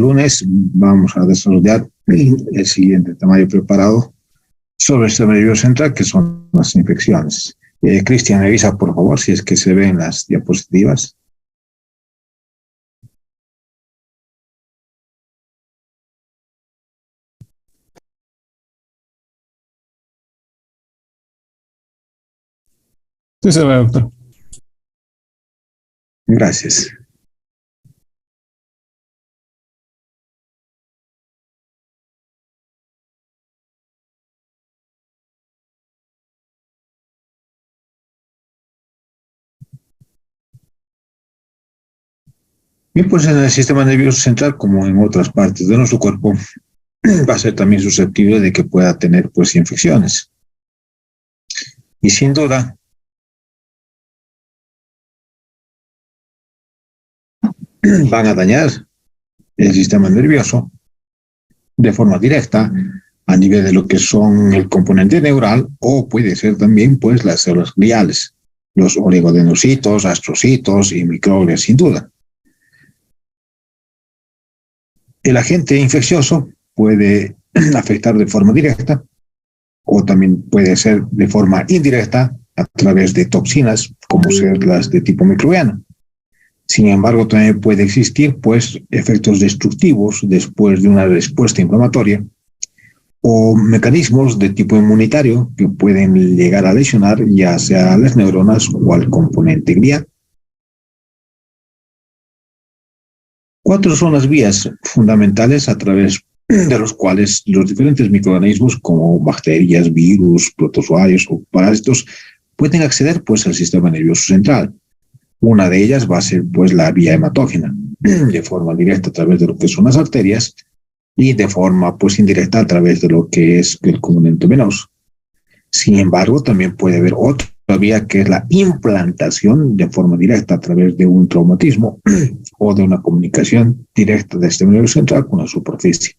Lunes vamos a desarrollar el siguiente temario preparado sobre el sistema nervioso central, que son las infecciones. Cristian, revisa por favor si es que se ven las diapositivas. Sí, se ve, doctor. Gracias. Bien, pues en el sistema nervioso central, como en otras partes de nuestro cuerpo, va a ser también susceptible de que pueda tener pues infecciones. Y sin duda, van a dañar el sistema nervioso de forma directa a nivel de lo que son el componente neural, o puede ser también pues las células gliales, los oligodenocitos, astrocitos y microglias, sin duda. El agente infeccioso puede afectar de forma directa o también puede ser de forma indirecta a través de toxinas, como ser las de tipo microbiano. Sin embargo, también puede existir pues efectos destructivos después de una respuesta inflamatoria o mecanismos de tipo inmunitario que pueden llegar a lesionar ya sea a las neuronas o al componente glial. Cuatro son las vías fundamentales a través de los cuales los diferentes microorganismos como bacterias, virus, protozoarios o parásitos pueden acceder pues al sistema nervioso central. Una de ellas va a ser pues la vía hematógena, de forma directa a través de lo que son las arterias y de forma pues indirecta a través de lo que es el componente venoso. Sin embargo, también puede haber otra vía que es la implantación de forma directa a través de un traumatismo o de una comunicación directa del sistema nervioso central con la superficie.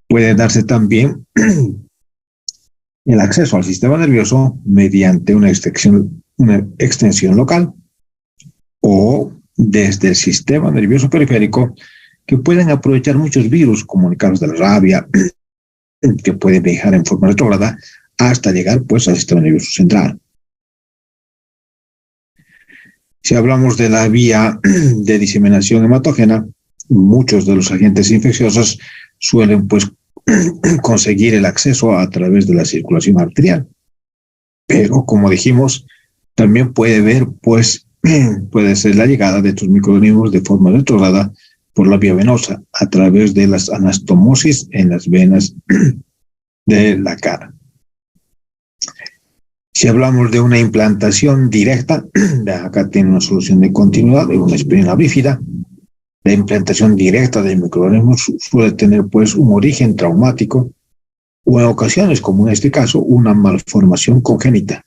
Puede darse también el acceso al sistema nervioso mediante una extensión local o desde el sistema nervioso periférico, que pueden aprovechar muchos virus como el caso de la rabia, que pueden viajar en forma retrógrada hasta llegar pues al sistema nervioso central. Si hablamos de la vía de diseminación hematógena, muchos de los agentes infecciosos suelen pues conseguir el acceso a través de la circulación arterial. Pero como dijimos, también puede ser la llegada de estos microorganismos de forma retrógrada por la vía venosa a través de las anastomosis en las venas de la cara. Si hablamos de una implantación directa, acá tiene una solución de continuidad de una espirina bífida. La implantación directa de microorganismos suele tener pues un origen traumático o en ocasiones, como en este caso, una malformación congénita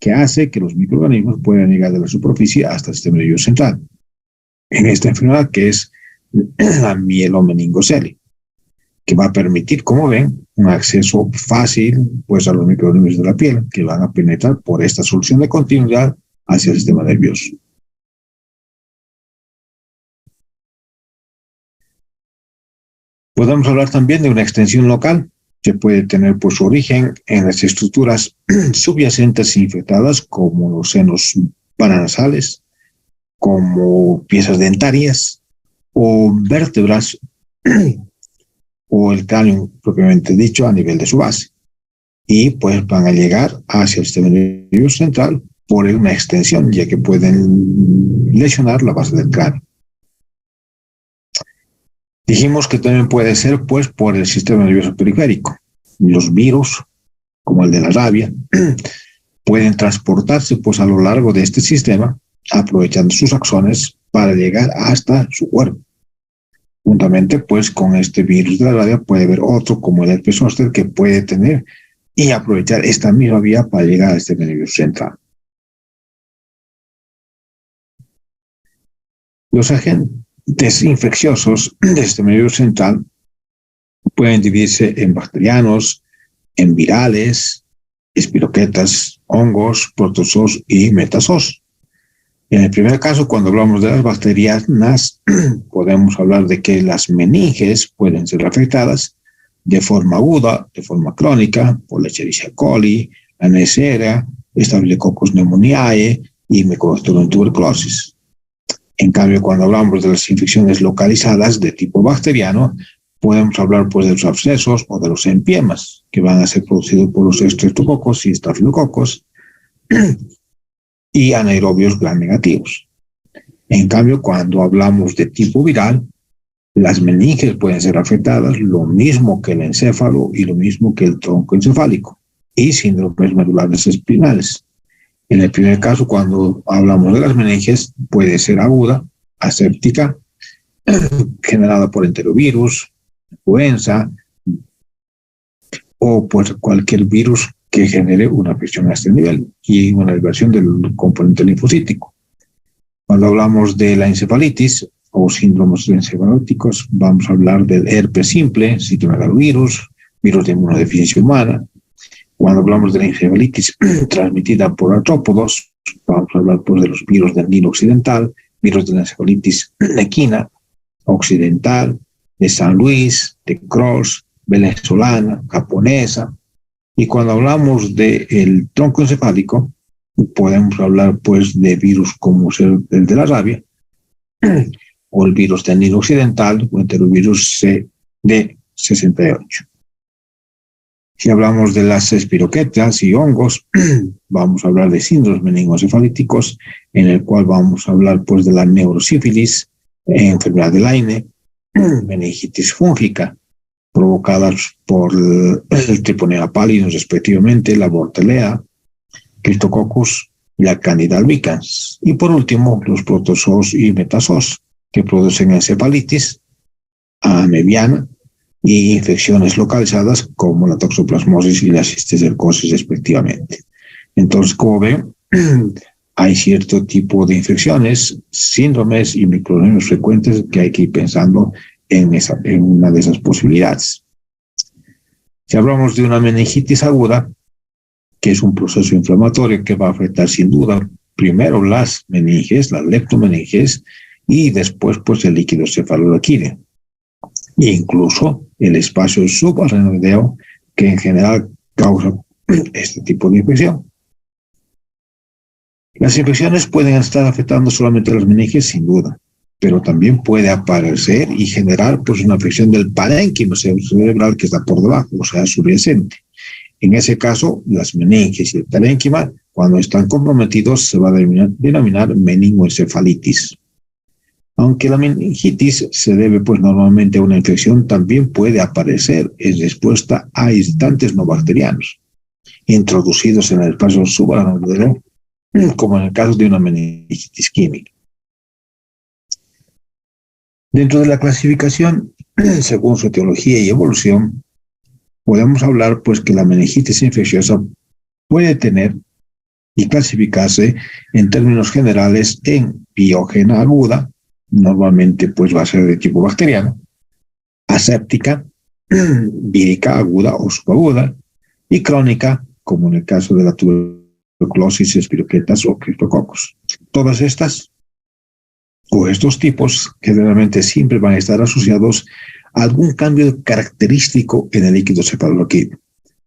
que hace que los microorganismos puedan llegar de la superficie hasta el sistema nervioso central. En esta enfermedad que es la mielomeningocele, que va a permitir, como ven, un acceso fácil pues a los microorganismos de la piel que van a penetrar por esta solución de continuidad hacia el sistema nervioso. Podemos hablar también de una extensión local que puede tener pues su origen en las estructuras subyacentes infectadas como los senos paranasales, como piezas dentarias o vértebras o el cráneo propiamente dicho a nivel de su base. Y pues van a llegar hacia el sistema nervioso central por una extensión, ya que pueden lesionar la base del cráneo. Dijimos que también puede ser pues por el sistema nervioso periférico. Los virus, como el de la rabia, pueden transportarse pues a lo largo de este sistema, aprovechando sus axones para llegar hasta su cuerpo. Juntamente pues con este virus de la rabia puede haber otro como el herpes zóster que puede tener y aprovechar esta misma vía para llegar a este nervioso central. Los agentes infecciosos de este nervioso central pueden dividirse en bacterianos, en virales, espiroquetas, hongos, protozoos y metazoos. En el primer caso, cuando hablamos de las bacterianas, podemos hablar de que las meninges pueden ser afectadas de forma aguda, de forma crónica, por la Escherichia coli, la Neisseria, Staphylococcus pneumoniae y Mycobacterium tuberculosis. En cambio, cuando hablamos de las infecciones localizadas de tipo bacteriano, podemos hablar pues de los abscesos o de los empiemas, que van a ser producidos por los estreptococos y estafilococos y anaerobios gram negativos. En cambio, cuando hablamos de tipo viral, las meninges pueden ser afectadas, lo mismo que el encéfalo y lo mismo que el tronco encefálico, y síndromes medulares espinales. En el primer caso, cuando hablamos de las meninges, puede ser aguda, aséptica, generada por enterovirus, influenza, o por cualquier virus que genere una afección a este nivel y una elevación del componente linfocítico. Cuando hablamos de la encefalitis o síndromes encefalíticos, vamos a hablar del herpes simple, citomegalovirus, virus de inmunodeficiencia humana. Cuando hablamos de la encefalitis transmitida por artrópodos, vamos a hablar pues, de los virus del Nilo occidental, virus de la encefalitis equina occidental, de San Luis, de Cross, venezolana, japonesa. Y cuando hablamos del tronco encefálico, podemos hablar pues de virus como el de la rabia, o el virus del Nilo occidental, o enterovirus CD68. Si hablamos de las espiroquetas y hongos, vamos a hablar de síndromes meningoencefalíticos, en el cual vamos a hablar pues de la neurosífilis, enfermedad de Lyme, meningitis fúngica, provocadas por el Treponema pallidus respectivamente, la Borrelia, Cryptococcus y la Candida albicans. Y por último, los protozoos y metazoos, que producen encefalitis amebiana y infecciones localizadas como la toxoplasmosis y la cisticercosis respectivamente. Entonces, como ven, hay cierto tipo de infecciones, síndromes y microorganismos frecuentes que hay que ir pensando en una de esas posibilidades. Si hablamos de una meningitis aguda, que es un proceso inflamatorio que va a afectar sin duda primero las meninges, las leptomeninges, y después pues el líquido cefalorraquídeo, e incluso el espacio subaracnoideo, que en general causa este tipo de infección. Las infecciones pueden estar afectando solamente a las meninges, sin duda, pero también puede aparecer y generar pues una afección del parénquima cerebral que está por debajo, o sea, subyacente. En ese caso, las meninges y el parénquima, cuando están comprometidos, se va a denominar meningoencefalitis. Aunque la meningitis se debe pues normalmente a una infección, también puede aparecer en respuesta a visitantes no bacterianos, introducidos en el espacio subaracnoideo, como en el caso de una meningitis química. Dentro de la clasificación, según su etiología y evolución, podemos hablar pues que la meningitis infecciosa puede tener y clasificarse en términos generales en piógena aguda, normalmente pues va a ser de tipo bacteriano, aséptica, vírica aguda o subaguda, y crónica, como en el caso de la tuberculosis, espiroquetas o criptococos. Todas estas o estos tipos generalmente siempre van a estar asociados a algún cambio característico en el líquido cefalorraquídeo.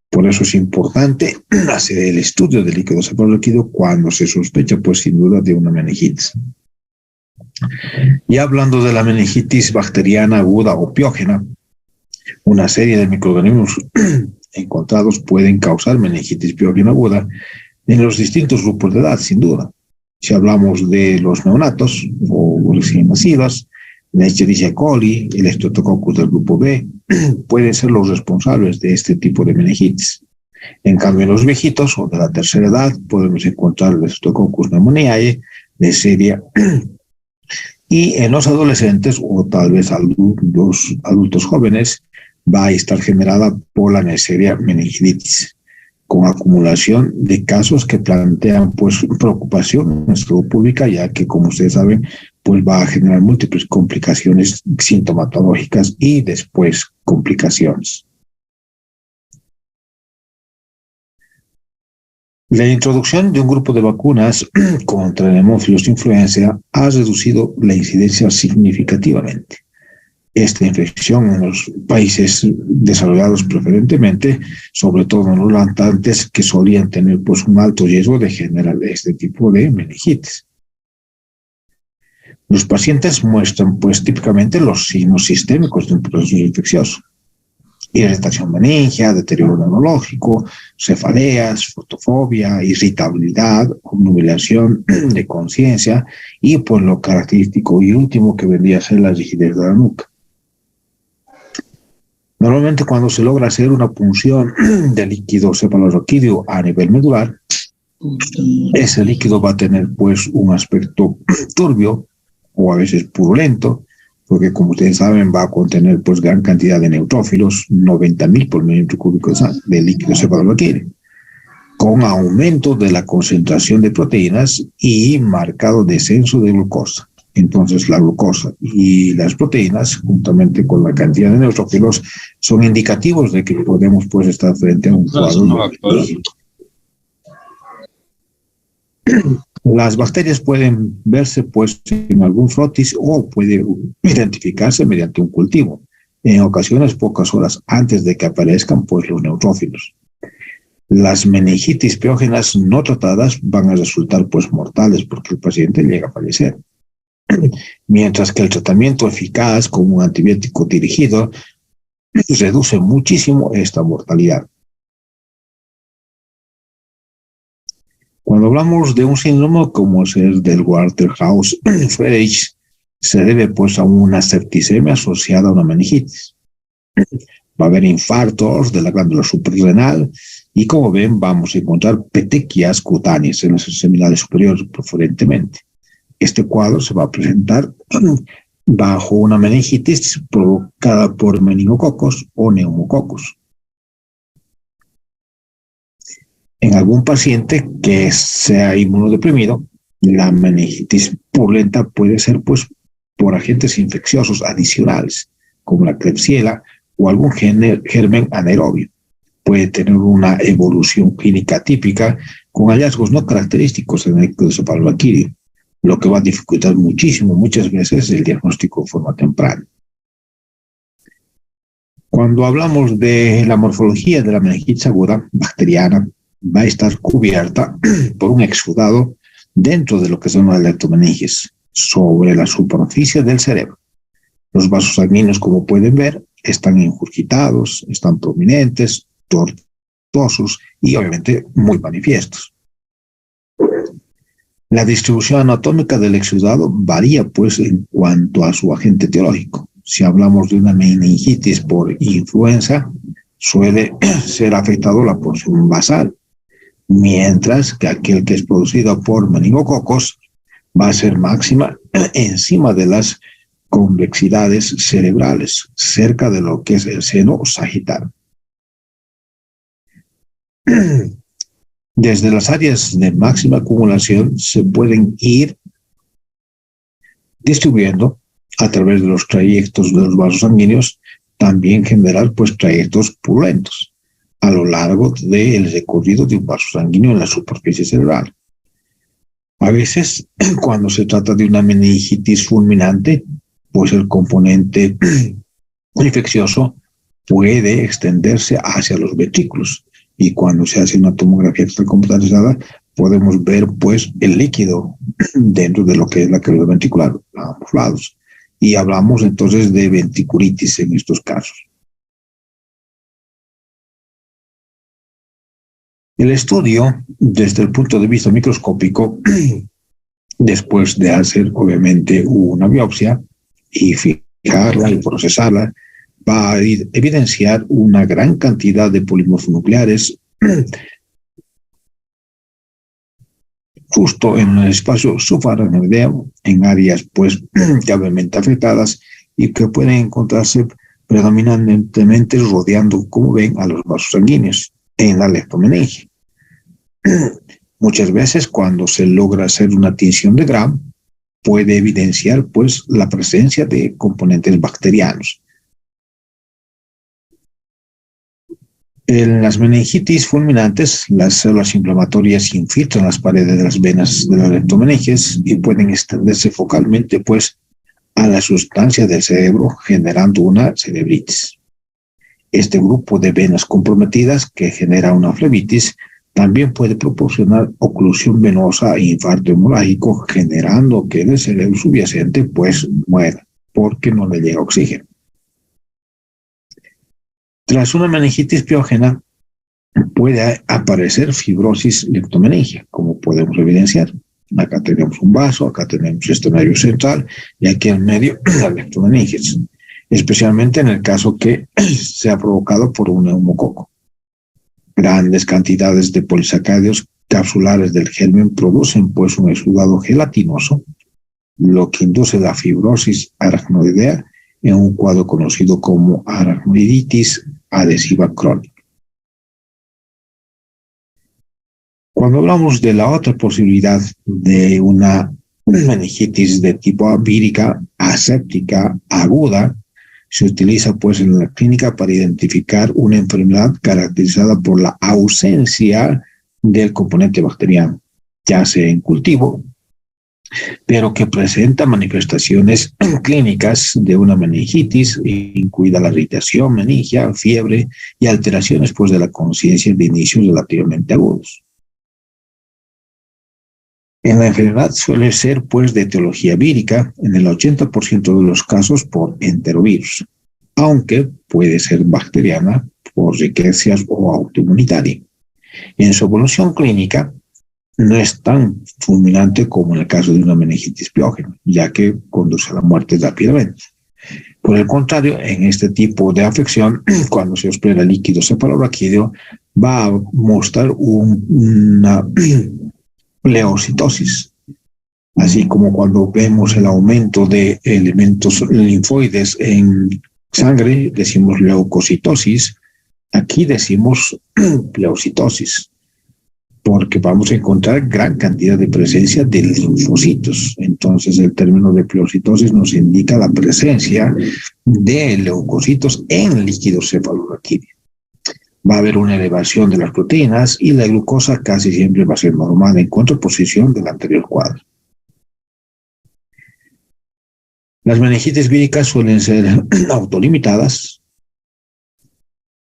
Por eso es importante hacer el estudio del líquido cefalorraquídeo cuando se sospecha, pues sin duda, de una meningitis. Y hablando de la meningitis bacteriana aguda o piógena, una serie de microorganismos encontrados pueden causar meningitis piógena aguda en los distintos grupos de edad, sin duda. Si hablamos de los neonatos o recién nacidos, la Escherichia coli, el Streptococcus del grupo B, pueden ser los responsables de este tipo de meningitis. En cambio, en los viejitos o de la tercera edad podemos encontrar el Streptococcus pneumoniae, Neisseria, y en los adolescentes o tal vez los adultos jóvenes va a estar generada por la Neisseria meningitis, con acumulación de casos que plantean pues preocupación en salud pública, ya que como ustedes saben pues va a generar múltiples complicaciones sintomatológicas y después complicaciones. La introducción de un grupo de vacunas contra el hemófilos influenza ha reducido la incidencia significativamente. Esta infección en los países desarrollados preferentemente, sobre todo en los lactantes que solían tener pues un alto riesgo de generar este tipo de meningitis. Los pacientes muestran pues típicamente los signos sistémicos de un proceso infeccioso: irritación meningia, deterioro neurológico, cefaleas, fotofobia, irritabilidad, obnubilación de conciencia y pues lo característico y último que vendría a ser la rigidez de la nuca. Normalmente cuando se logra hacer una punción del líquido cefalorraquídeo a nivel medular, ese líquido va a tener pues un aspecto turbio o a veces purulento, porque como ustedes saben va a contener pues gran cantidad de neutrófilos, 90.000 por milímetro cúbico de líquido cefalorraquídeo, con aumento de la concentración de proteínas y marcado descenso de glucosa. Entonces la glucosa y las proteínas, juntamente con la cantidad de neutrófilos, son indicativos de que podemos pues estar frente a un cuadro. Las bacterias pueden verse pues en algún frotis o puede identificarse mediante un cultivo, en ocasiones pocas horas antes de que aparezcan pues los neutrófilos. Las meningitis piógenas no tratadas van a resultar pues mortales porque el paciente llega a fallecer, mientras que el tratamiento eficaz con un antibiótico dirigido reduce muchísimo esta mortalidad. Cuando hablamos de un síndrome como es el del Waterhouse-Friderichs, se debe pues a una septicemia asociada a una meningitis. Va a haber infartos de la glándula suprarrenal y, como ven, vamos a encontrar petequias cutáneas en las extremidades superiores preferentemente. Este cuadro se va a presentar bajo una meningitis provocada por meningococos o neumococos. En algún paciente que sea inmunodeprimido, la meningitis purulenta puede ser pues por agentes infecciosos adicionales, como la Klebsiella o algún germen anaerobio. Puede tener una evolución clínica típica con hallazgos no característicos en el líquido cefalorraquídeo, lo que va a dificultar muchísimo, muchas veces, el diagnóstico de forma temprana. Cuando hablamos de la morfología de la meningitis aguda bacteriana, va a estar cubierta por un exudado dentro de lo que son las leptomeninges, sobre la superficie del cerebro. Los vasos sanguíneos, como pueden ver, están ingurgitados, están prominentes, tortuosos y obviamente muy manifiestos. La distribución anatómica del exudado varía pues en cuanto a su agente etiológico. Si hablamos de una meningitis por influenza, suele ser afectado la porción basal, mientras que aquel que es producido por meningococos va a ser máxima encima de las convexidades cerebrales, cerca de lo que es el seno sagital. Desde las áreas de máxima acumulación se pueden ir distribuyendo a través de los trayectos de los vasos sanguíneos, también generar pues trayectos purulentos a lo largo del recorrido de un vaso sanguíneo en la superficie cerebral. A veces, cuando se trata de una meningitis fulminante, pues el componente infeccioso puede extenderse hacia los ventrículos, y cuando se hace una tomografía extracomputarizada podemos ver pues el líquido dentro de lo que es la cavidad ventricular a ambos lados, y hablamos entonces de ventriculitis en estos casos. El estudio, desde el punto de vista microscópico, después de hacer obviamente una biopsia y fijarla y procesarla, va a evidenciar una gran cantidad de polimorfos nucleares justo en el espacio subaracnoideo, en áreas pues gravemente afectadas y que pueden encontrarse predominantemente rodeando, como ven, a los vasos sanguíneos en la leptomeninge. Muchas veces cuando se logra hacer una tinción de Gram, puede evidenciar pues la presencia de componentes bacterianos. En las meningitis fulminantes, las células inflamatorias infiltran las paredes de las venas de las leptomeninges y pueden extenderse focalmente, pues, a la sustancia del cerebro, generando una cerebritis. Este grupo de venas comprometidas que genera una flebitis también puede proporcionar oclusión venosa e infarto hemorrágico, generando que el cerebro subyacente pues muera porque no le llega oxígeno. Tras una meningitis piógena puede aparecer fibrosis leptomeningia, como podemos evidenciar. Acá tenemos un vaso, acá tenemos este nervio central y aquí en medio la leptomeninges, especialmente en el caso que sea provocado por un neumococo. Grandes cantidades de polisacáridos capsulares del germen producen pues un exudado gelatinoso, lo que induce la fibrosis aracnoidea en un cuadro conocido como aracnoiditis adhesiva crónica. Cuando hablamos de la otra posibilidad de una meningitis de tipo vírica aséptica aguda, se utiliza pues en la clínica para identificar una enfermedad caracterizada por la ausencia del componente bacteriano, ya sea en cultivo, pero que presenta manifestaciones clínicas de una meningitis, incluida la irritación meningia, fiebre y alteraciones pues de la conciencia de inicios relativamente agudos. En la enfermedad suele ser pues de etiología vírica, en el 80% de los casos por enterovirus, aunque puede ser bacteriana por riquecias o autoinmunitaria. En su evolución clínica no es tan fulminante como en el caso de una meningitis piógena, ya que conduce a la muerte rápidamente. Por el contrario, en este tipo de afección, cuando se hospeda líquido cefalorraquídeo, va a mostrar una leucocitosis, así como cuando vemos el aumento de elementos linfoides en sangre, decimos leucocitosis, aquí decimos pleocitosis, porque vamos a encontrar gran cantidad de presencia de linfocitos. Entonces el término de pleocitosis nos indica la presencia de leucocitos en líquido cefalorraquídeo. Va a haber una elevación de las proteínas y la glucosa casi siempre va a ser normal en contraposición del anterior cuadro. Las meningitis víricas suelen ser autolimitadas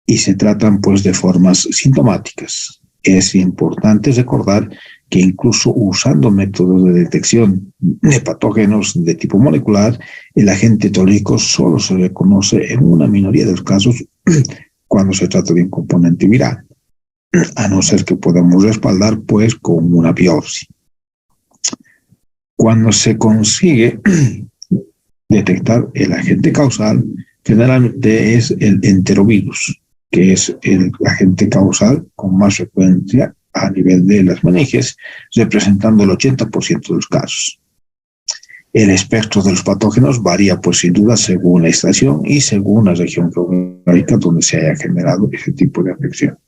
y se tratan pues de formas sintomáticas. Es importante recordar que incluso usando métodos de detección de patógenos de tipo molecular, el agente etiológico solo se reconoce en una minoría de los casos cuando se trata de un componente viral, a no ser que podamos respaldar pues con una biopsia. Cuando se consigue detectar el agente causal, generalmente es el enterovirus, que es el agente causal con más frecuencia a nivel de las meninges, representando el 80% de los casos. El espectro de los patógenos varía, pues sin duda, según la estación y según la región geográfica donde se haya generado ese tipo de afección.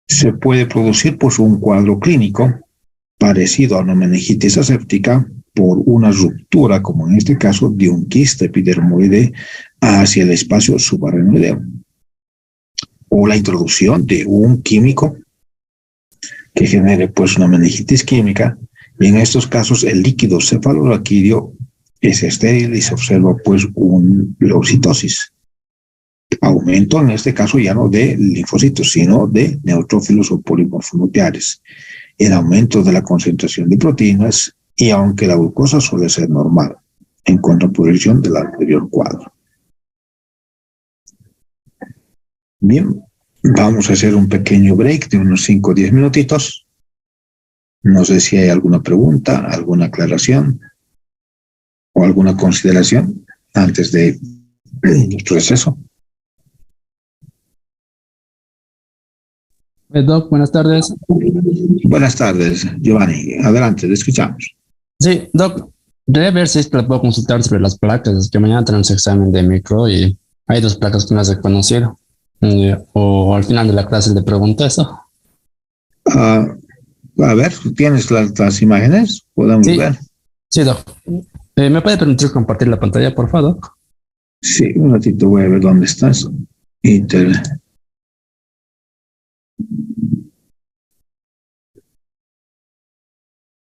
Se puede producir pues un cuadro clínico parecido a una meningitis aséptica por una ruptura, como en este caso, de un quiste epidermoide hacia el espacio subaracnoideo, o la introducción de un químico que genere pues una meningitis química, y en estos casos el líquido cefalorraquídeo es estéril y se observa pues una leucocitosis. Aumento en este caso ya no de linfocitos, sino de neutrófilos o polimorfonucleares. El aumento de la concentración de proteínas y aunque la glucosa suele ser normal, en contraposición del anterior cuadro. Bien, vamos a hacer un pequeño break de unos 5 o 10 minutitos. No sé si hay alguna pregunta, alguna aclaración o alguna consideración antes de nuestro receso. Doc, buenas tardes. Buenas tardes, Giovanni. Adelante, te escuchamos. Sí, Doc, quería ver si le puedo consultar sobre las placas. Es que mañana tenemos examen de micro y hay 2 placas que no las he conocido. O al final de la clase le pregunto eso. A ver, ¿tienes las imágenes? ¿Podemos ver? Sí, Doc. ¿Me puede permitir compartir la pantalla, por favor? Sí, un ratito voy a ver dónde estás. Y te